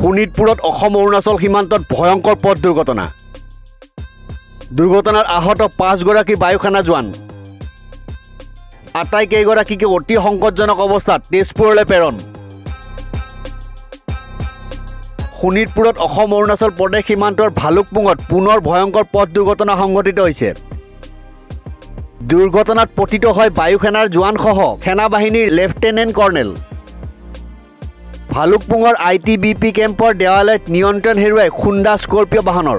শোণিতপুৰত অসম অৰুণাচল সীমান্তত ভয়ংকৰ পথ দুৰ্ঘটনা। দুৰ্ঘটনাত আহত 5 গৰাকী বায়ু সেনা জোৱান। আটাইকেইগৰাকীকে অতি সংকটজনক অৱস্থাত তেজপুৰলৈ প্ৰেৰণ। শোণিতপুৰত অসম অৰুণাচল প্ৰদেশ সীমান্তৰ ভালুকপুঙত পুনৰ ভয়ংকৰ পথ দুৰ্ঘটনা সংঘটিত হৈছে। দুৰ্ঘটনাত পতিত হয় বায়ু সেনাৰ জোৱানসহ সেনা বাহিনীৰ লেফটেনেণ্ট কৰ্ণেল। ভালুকপুঙৰ ITBP কেম্পৰ দেৱালয়ত নিয়ন্ত্ৰণ হেৰুৱাই খুন্দা স্কৰ্পিঅ' বাহনৰ।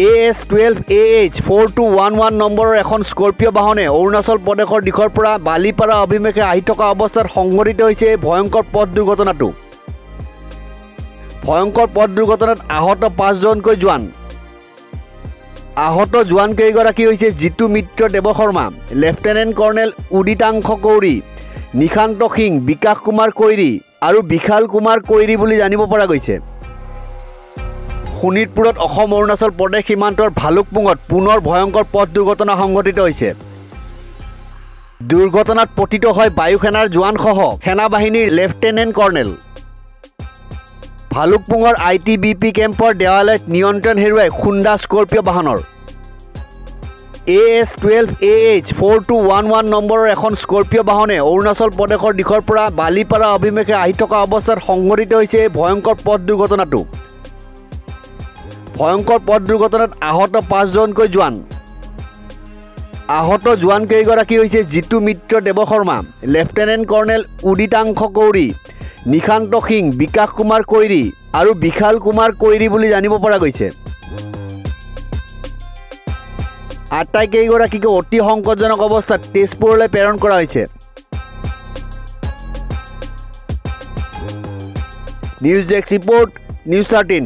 AS12AH 4211 নম্বৰৰ এখন স্কৰ্পিঅ' বাহনে অৰুণাচল প্ৰদেশৰ দিশৰ পৰা বালিপাৰা অভিমুখে আহি থকা অৱস্থাত সংঘটিত হৈছে এই ভয়ংকৰ পথ দুৰ্ঘটনাটো। ভয়ংকৰ পথ দুৰ্ঘটনাত আহত 5 জনকৈ জোৱান। আহত জোৱানকেইগৰাকী হৈছে জিতু মিত্ৰ দেৱশৰ্মা, লেফটেনেণ্ট কৰ্ণেল উদিতাংশ কৌৰী, নিশান্ত সিং, বিকাশ কুমাৰ কৈৰী আৰু বিশাল কুমাৰ কৈৰী বুলি জানিব পৰা গৈছে। শোণিতপুৰত অসম অৰুণাচল প্ৰদেশ সীমান্তৰ ভালুকপুঙত পুনৰ ভয়ংকৰ পথ দুৰ্ঘটনা সংঘটিত হৈছে। দুৰ্ঘটনাত পতিত হয় বায়ু সেনাৰ জোৱানসহ সেনা বাহিনীৰ লেফটেনেণ্ট কৰ্ণেল। ভালুকপুঙৰ ITBP কেম্পৰ দেৱালয়ত নিয়ন্ত্ৰণ হেৰুৱাই খুন্দা স্কৰ্পিঅ' বাহনৰ। AS12AH 4211 নম্বৰৰ এখন স্কৰ্পিঅ' বাহনে অৰুণাচল প্ৰদেশৰ দিশৰ পৰা বালিপাৰা অভিমুখে আহি থকা অৱস্থাত সংঘটিত হৈছে এই ভয়ংকৰ পথ দুৰ্ঘটনাটো। ভয়ংকৰ পথ দুৰ্ঘটনাত আহত 5 জনকৈ জোৱান। আহত জোৱানকেইগৰাকী হৈছে জিতু মিত্ৰ দেৱশৰ্মা, লেফটেনেণ্ট কৰ্ণেল উদিতাংশ কৌৰী, নিশান্ত সিং, বিকাশ কুমাৰ কৈৰী আৰু বিশাল কুমাৰ কৈৰী বুলি জানিব পৰা গৈছে। আটাইকেইগৰাকীকে অতি সংকটজনক অৱস্থাত তেজপুৰলৈ প্ৰেৰণ কৰা হৈছে। News desk report, news 13।